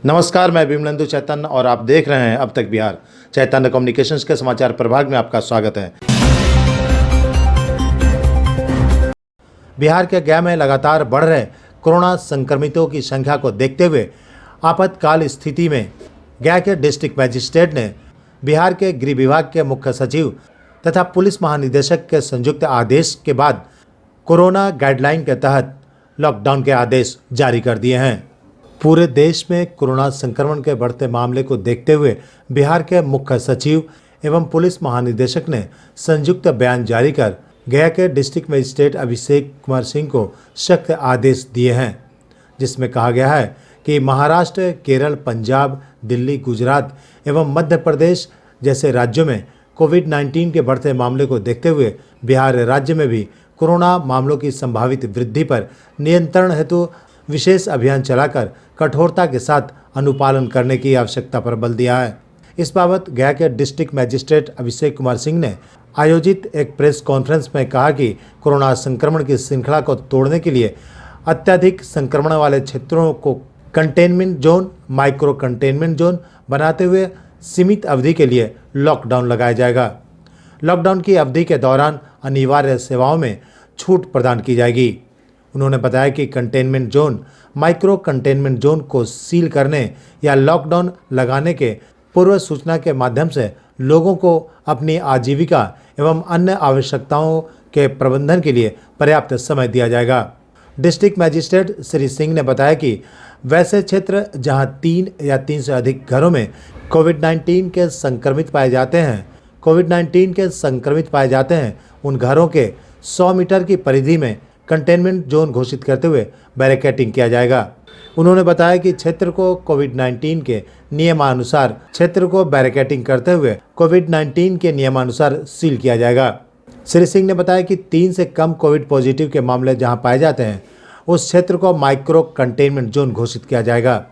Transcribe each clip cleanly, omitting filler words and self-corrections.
नमस्कार, मैं विमलेंदु चैतन्य और आप देख रहे हैं अब तक बिहार। चैतन्य कम्युनिकेशंस के समाचार प्रभाग में आपका स्वागत है। बिहार के गया में लगातार बढ़ रहे कोरोना संक्रमितों की संख्या को देखते हुए आपातकाल स्थिति में गया के डिस्ट्रिक्ट मजिस्ट्रेट ने बिहार के गृह विभाग के मुख्य सचिव तथा पुलिस महानिदेशक के संयुक्त आदेश के बाद कोरोना गाइडलाइन के तहत लॉकडाउन के आदेश जारी कर दिए हैं। पूरे देश में कोरोना संक्रमण के बढ़ते मामले को देखते हुए बिहार के मुख्य सचिव एवं पुलिस महानिदेशक ने संयुक्त बयान जारी कर गया के डिस्ट्रिक्ट मजिस्ट्रेट अभिषेक कुमार सिंह को सख्त आदेश दिए हैं, जिसमें कहा गया है कि महाराष्ट्र, केरल, पंजाब, दिल्ली, गुजरात एवं मध्य प्रदेश जैसे राज्यों में कोविड-19 के बढ़ते मामले को देखते हुए बिहार राज्य में भी कोरोना मामलों की संभावित वृद्धि पर नियंत्रण हेतु विशेष अभियान चलाकर कठोरता के साथ अनुपालन करने की आवश्यकता पर बल दिया है। इस बाबत गया के डिस्ट्रिक्ट मजिस्ट्रेट अभिषेक कुमार सिंह ने आयोजित एक प्रेस कॉन्फ्रेंस में कहा कि कोरोना संक्रमण की श्रृंखला को तोड़ने के लिए अत्यधिक संक्रमण वाले क्षेत्रों को containment zone, micro containment zone बनाते हुए सीमित अवधि के लिए लॉकडाउन लगाया जाएगा। लॉकडाउन की अवधि के दौरान अनिवार्य सेवाओं में छूट प्रदान की जाएगी। उन्होंने बताया कि containment zone, micro containment zone को सील करने या लॉकडाउन लगाने के पूर्व सूचना के माध्यम से लोगों को अपनी आजीविका एवं अन्य आवश्यकताओं के प्रबंधन के लिए पर्याप्त समय दिया जाएगा। डिस्ट्रिक्ट मजिस्ट्रेट श्री सिंह ने बताया कि वैसे क्षेत्र जहां 3 या 3 से अधिक घरों में कोविड-19 के संक्रमित पाए जाते हैं, उन घरों के 100 मीटर की परिधि में कंटेनमेंट जोन घोषित करते हुए बैरिकेडिंग किया जाएगा। उन्होंने बताया कि क्षेत्र को कोविड-19 के नियमानुसार सील किया जाएगा। श्री सिंह ने बताया कि 3 से कम कोविड पॉजिटिव के मामले जहां पाए जाते हैं, उस क्षेत्र को माइक्रो कंटेनमेंट जोन घोषित किया जाएगा।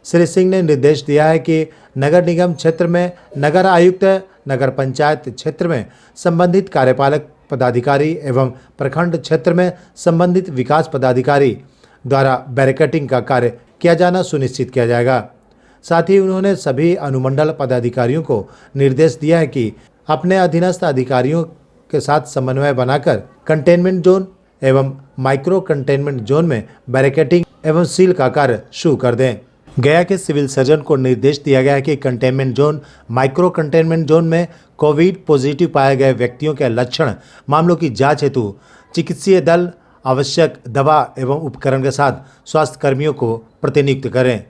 श्री सिंह ने निर्देश दिया है कि नगर निगम क्षेत्र में नगर आयुक्त, नगर पंचायत क्षेत्र में संबंधित कार्यपालक पदाधिकारी एवं प्रखंड क्षेत्र में संबंधित विकास पदाधिकारी द्वारा बैरिकेडिंग का कार्य किया जाना सुनिश्चित किया जाएगा। साथ ही उन्होंने सभी अनुमंडल पदाधिकारियों को निर्देश दिया है कि अपने अधीनस्थ अधिकारियों के साथ समन्वय बनाकर कंटेनमेंट जोन एवं माइक्रो कंटेनमेंट जोन में बैरिकेडिंग एवं सील का कार्य शुरू कर दें। गया के सिविल सर्जन को निर्देश दिया गया है कि containment zone, micro containment zone में कोविड पॉजिटिव पाए गए व्यक्तियों के लक्षण मामलों की जांच हेतु चिकित्सीय दल, आवश्यक दवा एवं उपकरण के साथ स्वास्थ्य कर्मियों को प्रतिनियुक्त करें।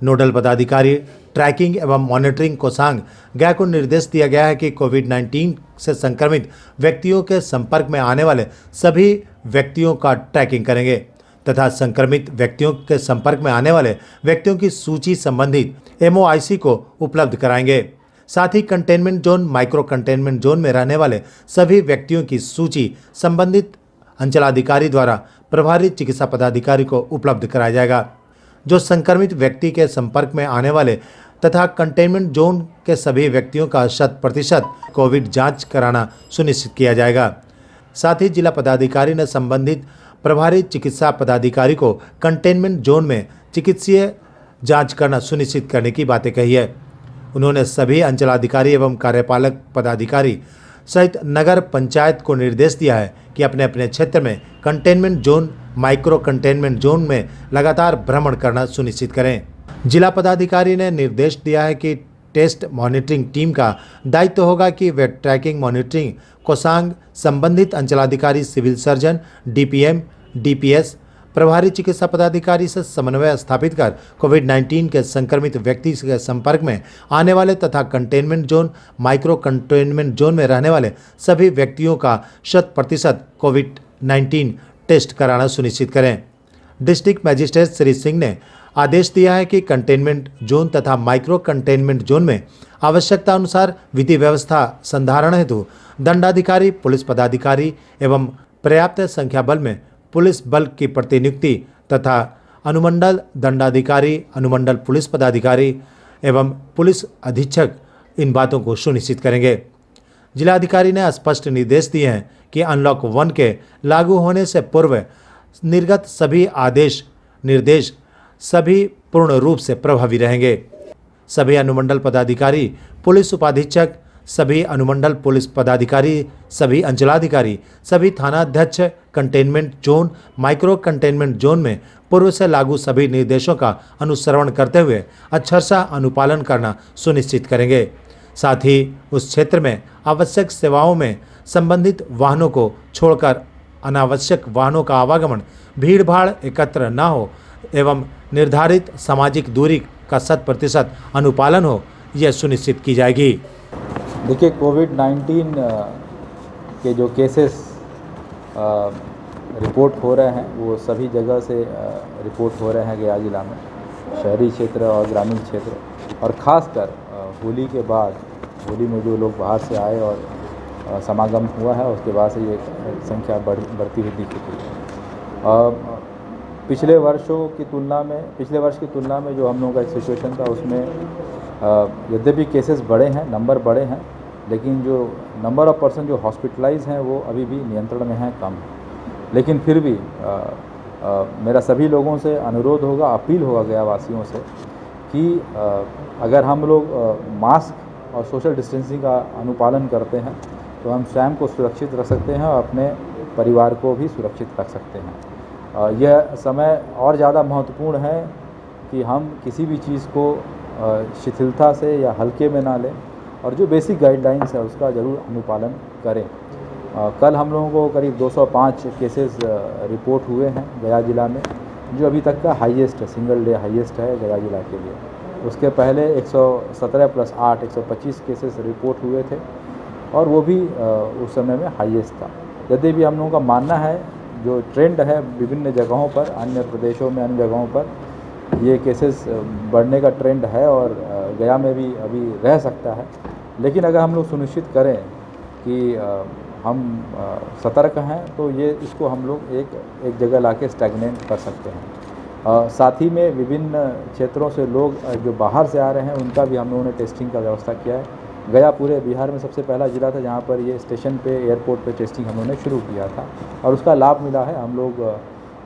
नोडल पदाधिकारी ट्रैकिंग एवं मॉनिटरिंग कोषांग गया को निर्देश दिया गया है कि कोविड-19 से संक्रमित व्यक्तियों के संपर्क में आने वाले सभी व्यक्तियों का ट्रैकिंग करेंगे तथा संक्रमित व्यक्तियों के संपर्क में आने वाले व्यक्तियों की सूची संबंधित MOIC को उपलब्ध कराएंगे। साथ ही containment zone, micro containment zone में रहने वाले सभी व्यक्तियों की सूची संबंधित अंचलाधिकारी द्वारा प्रभारी चिकित्सा पदाधिकारी को उपलब्ध कराया जाएगा। जो संक्रमित व्यक्ति के संपर्क में आने वाले तथा कंटेनमेंट जोन के सभी व्यक्तियों का 100% कोविड जांच कराना सुनिश्चित किया जाएगा। साथ ही जिला पदाधिकारी ने संबंधित प्रभारी चिकित्सा पदाधिकारी को कंटेनमेंट जोन में चिकित्सीय जांच करना सुनिश्चित करने की बातें कही है। उन्होंने सभी अंचलाधिकारी एवं कार्यपालक पदाधिकारी सहित नगर पंचायत को निर्देश दिया है कि अपने अपने क्षेत्र में containment zone, micro containment zone में लगातार भ्रमण करना सुनिश्चित करें। जिला पदाधिकारी ने निर्देश दिया है कि टेस्ट मॉनिटरिंग टीम का दायित्व होगा कि वे ट्रैकिंग, मॉनिटरिंग कोषांग संबंधित अंचलाधिकारी, सिविल सर्जन, DPM, DPS, प्रभारी चिकित्सा पदाधिकारी से समन्वय स्थापित कर कोविड-19 के संक्रमित व्यक्ति के संपर्क में आने वाले तथा containment zone, micro containment zone में रहने वाले सभी व्यक्तियों का 100% कोविड-19 टेस्ट कराना सुनिश्चित करें। डिस्ट्रिक्ट मजिस्ट्रेट श्री सिंह ने आदेश दिया है कि कंटेनमेंट जोन तथा माइक्रो कंटेनमेंट जोन में आवश्यकता अनुसार विधि व्यवस्था संधारण हेतु दंडाधिकारी, पुलिस पदाधिकारी एवं पर्याप्त संख्या बल में पुलिस बल की प्रतिनियुक्ति तथा अनुमंडल दंडाधिकारी, अनुमंडल पुलिस पदाधिकारी एवं पुलिस अधीक्षक इन बातों को सुनिश्चित करेंगे। जिलाधिकारी ने स्पष्ट निर्देश दिए हैं कि अनलॉक 1 के लागू होने से पूर्व निर्गत सभी आदेश निर्देश सभी पूर्ण रूप से प्रभावी रहेंगे। सभी अनुमंडल पदाधिकारी, पुलिस उपाधीक्षक, सभी अनुमंडल पुलिस पदाधिकारी, सभी अंचलाधिकारी, सभी थाना अध्यक्ष containment zone, micro containment zone में पूर्व से लागू सभी निर्देशों का अनुसरण करते हुए अक्षरशः अनुपालन करना सुनिश्चित करेंगे। साथ ही उस क्षेत्र में आवश्यक सेवाओं में संबंधित वाहनों को छोड़कर अनावश्यक वाहनों का आवागमन, भीड़भाड़ एकत्र न हो एवं निर्धारित सामाजिक दूरी का 100% अनुपालन हो, यह सुनिश्चित की जाएगी। देखिए, कोविड-19 के जो केसेस रिपोर्ट हो रहे हैं वो सभी जगह से रिपोर्ट हो रहे हैं गया जिला में, शहरी क्षेत्र और ग्रामीण क्षेत्र, और ख़ासकर होली के बाद, होली में जो लोग बाहर से आए और समागम हुआ है उसके बाद से ये संख्या बढ़ती हुई दिख चुकी है। पिछले वर्ष की तुलना में जो हम लोगों का एक सिचुएशन था उसमें यद्यपि केसेस बढ़े हैं, नंबर बढ़े हैं, लेकिन जो नंबर ऑफ पर्सन जो हॉस्पिटलाइज हैं वो अभी भी नियंत्रण में हैं, कम है। लेकिन फिर भी मेरा सभी लोगों से अनुरोध होगा, अपील होगा गया वासियों से कि अगर हम लोग मास्क और सोशल डिस्टेंसिंग का अनुपालन करते हैं तो हम स्वयं को सुरक्षित रख सकते हैं और अपने परिवार को भी सुरक्षित रख सकते हैं। यह समय और ज़्यादा महत्वपूर्ण है कि हम किसी भी चीज़ को शिथिलता से या हल्के में ना लें और जो बेसिक गाइडलाइंस है उसका ज़रूर अनुपालन करें। कल हम लोगों को करीब 205 केसेस रिपोर्ट हुए हैं गया ज़िला में, जो अभी तक का हाईएस्ट है, सिंगल डे हाईएस्ट है गया ज़िला के लिए। उसके पहले 117 + 8 125 केसेस रिपोर्ट हुए थे और वो भी उस समय में हाईएस्ट था। यदि भी हम लोगों का मानना है जो ट्रेंड है विभिन्न जगहों पर, अन्य प्रदेशों में, अन्य जगहों पर ये केसेस बढ़ने का ट्रेंड है और गया में भी अभी रह सकता है। लेकिन अगर हम लोग सुनिश्चित करें कि हम सतर्क हैं तो ये इसको हम लोग एक जगह लाके स्टैग्नेंट कर सकते हैं। साथ ही में विभिन्न क्षेत्रों से लोग जो बाहर से आ रहे हैं उनका भी हम लोगों ने टेस्टिंग का व्यवस्था किया है। गया पूरे बिहार में सबसे पहला ज़िला था जहाँ पर ये स्टेशन पे, एयरपोर्ट पे टेस्टिंग हम लोगों ने शुरू किया था और उसका लाभ मिला है। हम लोग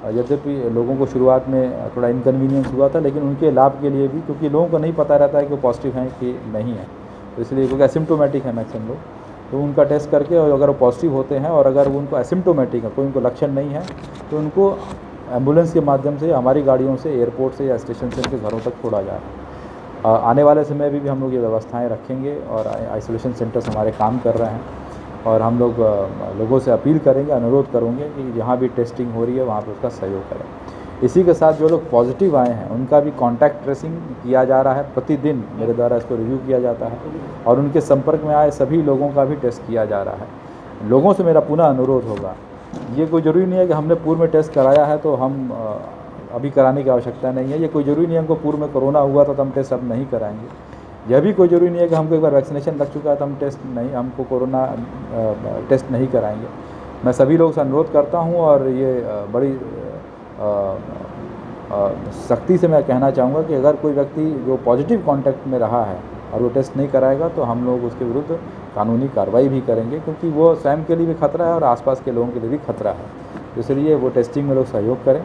यद्यपि लोगों को शुरुआत में थोड़ा इनकन्वीनियंस हुआ था, लेकिन उनके लाभ के लिए भी, क्योंकि लोगों को नहीं पता रहता है कि वो पॉजिटिव हैं कि नहीं है, तो इसलिए क्योंकि एसिम्प्टोमेटिक है मैक्सिमम लोग, तो उनका टेस्ट करके और अगर वो पॉजिटिव होते हैं और अगर उनको एसिम्प्टोमेटिक है, कोई उनको लक्षण नहीं है, तो उनको एम्बुलेंस के माध्यम से, हमारी गाड़ियों से एयरपोर्ट से या स्टेशन से उनके घरों तक छोड़ा जाए। आने वाले समय में भी हम लोग ये व्यवस्थाएं रखेंगे और आइसोलेशन सेंटर्स हमारे काम कर रहे हैं और हम लोग लोगों से अपील करेंगे, अनुरोध करेंगे कि जहाँ भी टेस्टिंग हो रही है वहाँ पर उसका सहयोग करें। इसी के साथ जो लोग पॉजिटिव आए हैं उनका भी कॉन्टैक्ट ट्रेसिंग किया जा रहा है, प्रतिदिन मेरे द्वारा इसको रिव्यू किया जाता है और उनके संपर्क में आए सभी लोगों का भी टेस्ट किया जा रहा है। लोगों से मेरा पुनः अनुरोध होगा, ये कोई ज़रूरी नहीं है कि हमने पूर्व में टेस्ट कराया है तो हम अभी कराने की आवश्यकता नहीं है। ये कोई ज़रूरी नहीं है हमको पूर्व में कोरोना हुआ था तो हम टेस्ट अब नहीं कराएंगे। यह भी कोई ज़रूरी नहीं है कि हमको एक बार वैक्सीनेशन लग चुका है तो हम हमको कोरोना टेस्ट नहीं कराएंगे। मैं सभी लोगों से अनुरोध करता हूँ और ये बड़ी सख्ती से मैं कहना चाहूँगा कि अगर कोई व्यक्ति जो पॉजिटिव कांटेक्ट में रहा है और वो टेस्ट नहीं कराएगा तो हम लोग उसके विरुद्ध कानूनी कार्रवाई भी करेंगे, क्योंकि वो स्वयं के लिए भी खतरा है और आसपास के लोगों के लिए भी खतरा है। इसलिए वो टेस्टिंग में लोग सहयोग करें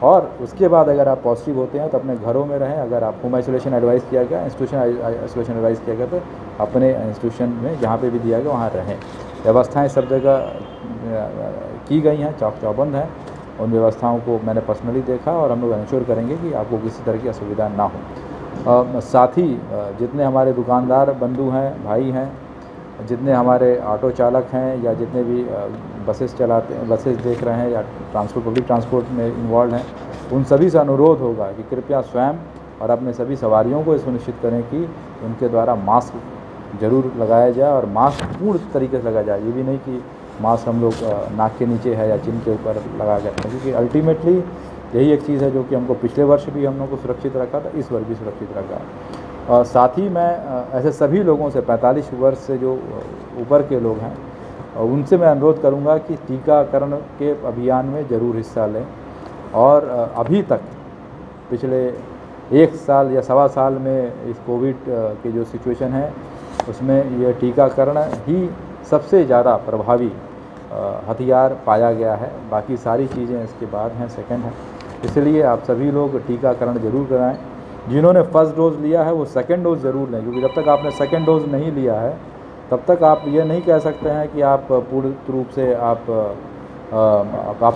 और उसके बाद अगर आप पॉजिटिव होते हैं तो अपने घरों में रहें। अगर आप होम आइसोलेशन एडवाइस किया गया, इंस्टीट्यूशन आइसोलेशन एडवाइस किया गया तो अपने इंस्टीट्यूशन में जहाँ पे भी दिया गया वहाँ रहें। व्यवस्थाएं सब जगह की गई हैं, चौक चौबंद हैं। उन व्यवस्थाओं को मैंने पर्सनली देखा और हम लोग इंश्योर करेंगे कि आपको किसी तरह की असुविधा ना हो। साथ ही जितने हमारे दुकानदार बंधु हैं, भाई हैं, जितने हमारे ऑटो चालक हैं या जितने भी बसेस चलाते हैं, बसेस देख रहे हैं या पब्लिक ट्रांसपोर्ट में इन्वॉल्व हैं, उन सभी से अनुरोध होगा कि कृपया स्वयं और अपने सभी सवारियों को सुनिश्चित करें कि उनके द्वारा मास्क जरूर लगाया जाए और मास्क पूर्ण तरीके से लगाया जाए। ये भी नहीं कि मास्क हम लोग नाक के नीचे है या चिन के ऊपर लगा के रखें, क्योंकि अल्टीमेटली यही एक चीज़ है जो कि हमको पिछले वर्ष भी हम लोग को सुरक्षित रखा था, इस वर्ष भी सुरक्षित रखा। और साथ ही मैं ऐसे सभी लोगों से 45 वर्ष से जो ऊपर के लोग हैं उनसे मैं अनुरोध करूंगा कि टीकाकरण के अभियान में ज़रूर हिस्सा लें। और अभी तक पिछले 1 साल या सवा साल में इस कोविड की जो सिचुएशन है उसमें यह टीकाकरण ही सबसे ज़्यादा प्रभावी हथियार पाया गया है। बाकी सारी चीज़ें इसके बाद हैं, सेकंड है। इसलिए आप सभी लोग टीकाकरण ज़रूर कराएं। जिन्होंने फर्स्ट डोज लिया है वो सेकेंड डोज ज़रूर लें, क्योंकि जब तक आपने सेकेंड डोज नहीं लिया है तब तक आप ये नहीं कह सकते हैं कि आप पूर्ण रूप से आप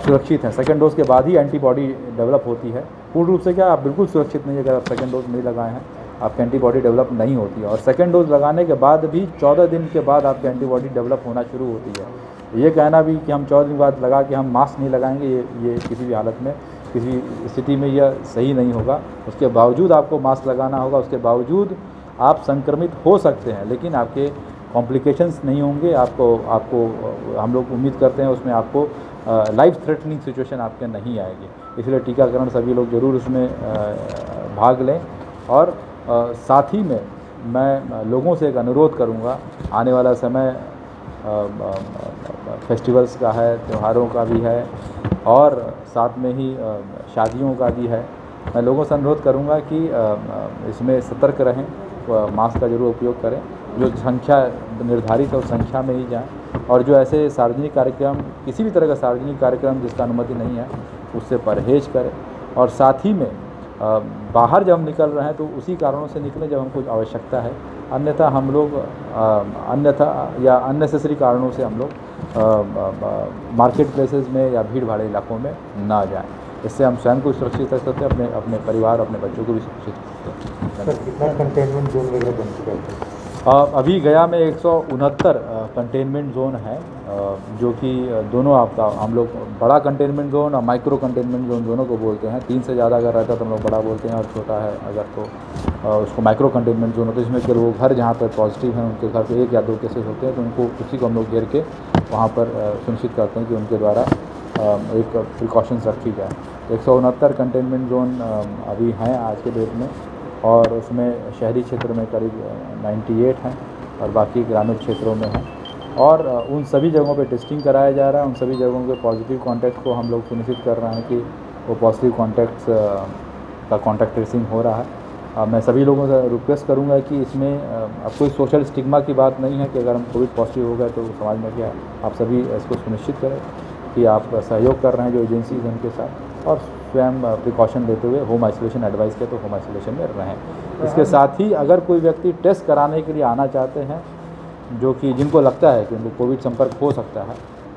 सुरक्षित हैं। सेकेंड डोज के बाद ही एंटीबॉडी डेवलप होती है। पूर्ण रूप से क्या, आप बिल्कुल सुरक्षित नहीं है अगर आप सेकेंड डोज नहीं लगाए हैं, आपकी एंटीबॉडी डेवलप नहीं होती है। और सेकेंड डोज लगाने के बाद भी 14 दिन के बाद आपकी एंटीबॉडी डेवलप होना शुरू होती है। ये कहना भी कि हम 14 दिन बाद लगा के हम मास्क नहीं लगाएंगे, ये किसी भी हालत में, किसी स्थिति में यह सही नहीं होगा। उसके बावजूद आपको मास्क लगाना होगा, उसके बावजूद आप संक्रमित हो सकते हैं, लेकिन आपके कॉम्प्लिकेशंस नहीं होंगे। आपको हम लोग उम्मीद करते हैं उसमें आपको लाइफ थ्रेटनिंग सिचुएशन आपके नहीं आएगी। इसलिए टीकाकरण सभी लोग ज़रूर उसमें भाग लें। और साथ ही में मैं लोगों से एक अनुरोध करूंगा, आने वाला समय फेस्टिवल्स का है, त्योहारों का भी है और साथ में ही शादियों का भी है। मैं लोगों से अनुरोध करूंगा कि इसमें सतर्क रहें, मास्क का जरूर उपयोग करें, जो संख्या निर्धारित है उस संख्या में ही जाएं, और जो ऐसे सार्वजनिक कार्यक्रम, किसी भी तरह का सार्वजनिक कार्यक्रम जिसका अनुमति नहीं है उससे परहेज करें। और साथ ही में बाहर जब हम निकल रहे हैं तो उसी कारणों से निकलें जब हमको आवश्यकता है, अन्यथा हम लोग या अननेसेसरी कारणों से हम लोग मार्केट प्लेसेस में या भीड़ भाड़ इलाकों में ना जाएं। इससे हम स्वयं को सुरक्षित रख सकते हैं, अपने परिवार, अपने बच्चों को भी सुरक्षित रख सकते हैं। सर, कितना कंटेनमेंट जोन वगैरह बन चुका है? अभी गया में 169 कंटेनमेंट जोन है, जो कि दोनों आपका हम लोग बड़ा कंटेनमेंट जोन और माइक्रो कंटेनमेंट जोन दोनों को बोलते हैं। 3 से ज़्यादा अगर रहता तो हम लोग बड़ा बोलते हैं, और छोटा है अगर तो उसको माइक्रो कंटेनमेंट जोन होता है, जिसमें कि वो घर जहाँ पर पॉजिटिव हैं उनके घर पे 1 या 2 केसेस होते हैं, तो उनको उसी को हम लोग घेर के वहाँ पर सुनिश्चित करते हैं कि उनके द्वारा एक प्रिकॉशंस रखी जाए। 169 कंटेनमेंट जोन अभी हैं आज के डेट में, और उसमें शहरी क्षेत्र में करीब 98 हैं और बाकी ग्रामीण क्षेत्रों में हैं। और उन सभी जगहों पे टेस्टिंग कराया जा रहा है। उन सभी जगहों के पॉजिटिव कॉन्टैक्ट को हम लोग सुनिश्चित कर रहे हैं कि वो पॉजिटिव कॉन्टैक्ट्स का कॉन्टैक्ट ट्रेसिंग हो रहा है। मैं सभी लोगों से रिक्वेस्ट करूंगा कि इसमें अब कोई सोशल स्टिग्मा की बात नहीं है कि अगर हम कोविड पॉजिटिव हो गए तो समाज में क्या है। आप सभी इसको सुनिश्चित करें कि आप सहयोग कर रहे हैं जो एजेंसीज हैं उनके साथ, और स्वयं प्रिकॉशन लेते हुए होम आइसोलेशन एडवाइस के तो होम आइसोलेशन में रहें। इसके साथ ही अगर कोई व्यक्ति टेस्ट कराने के लिए आना चाहते हैं, जो कि जिनको लगता है कि उनको कोविड संपर्क हो सकता है,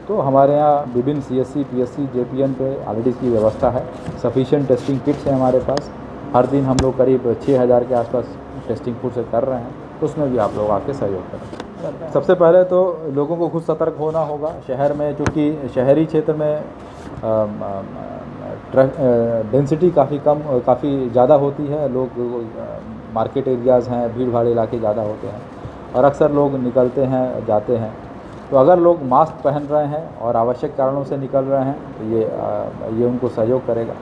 तो हमारे यहाँ विभिन्न CSC, PSC, JPN पे ऑलरेडी इसकी व्यवस्था है। सफिशिएंट टेस्टिंग किट्स हैं हमारे पास। हर दिन हम लोग करीब 6000 के आसपास टेस्टिंग खुद से कर रहे हैं, तो उसमें भी आप लोग आके सहयोग करें। सबसे पहले तो लोगों को खुद सतर्क होना होगा। शहर में, चूँकि शहरी क्षेत्र में डेंसिटी काफ़ी ज़्यादा होती है, लोग मार्केट एरियाज़ हैं, भीड़ भाड़ इलाके ज़्यादा होते हैं और अक्सर लोग निकलते हैं, जाते हैं। तो अगर लोग मास्क पहन रहे हैं और आवश्यक कारणों से निकल रहे हैं तो ये उनको सहयोग करेगा।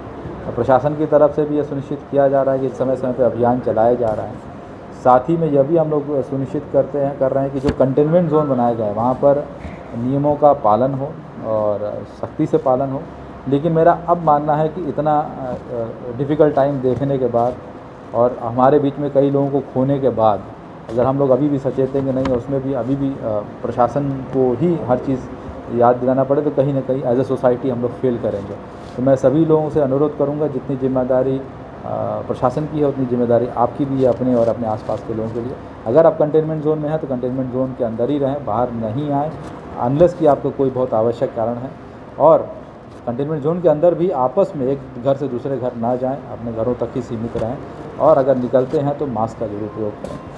प्रशासन की तरफ से भी ये सुनिश्चित किया जा रहा है कि समय समय पर अभियान चलाया जा रहा है। साथ ही में यह भी हम लोग सुनिश्चित कर रहे हैं कि जो कंटेनमेंट जोन बनाए गए वहाँ पर नियमों का पालन हो और सख्ती से पालन हो। लेकिन मेरा अब मानना है कि इतना डिफ़िकल्ट टाइम देखने के बाद और हमारे बीच में कई लोगों को खोने के बाद अगर हम लोग अभी भी सचेतेंगे नहीं, उसमें भी अभी भी प्रशासन को ही हर चीज़ याद दिलाना पड़े, तो कहीं ना कहीं एज ए सोसाइटी हम लोग फेल करेंगे। तो मैं सभी लोगों से अनुरोध करूंगा, जितनी जिम्मेदारी प्रशासन की है उतनी जिम्मेदारी आपकी भी है अपने और अपने आसपास के लोगों के लिए। अगर आप कंटेनमेंट जोन में हैं तो कंटेनमेंट जोन के अंदर ही रहें, बाहर नहीं आएँ अनलेस कि आपको कोई बहुत आवश्यक कारण है। और कंटेनमेंट जोन के अंदर भी आपस में एक घर से दूसरे घर ना जाएं, अपने घरों तक ही सीमित रहें, और अगर निकलते हैं तो मास्क का जरूर प्रयोग करें।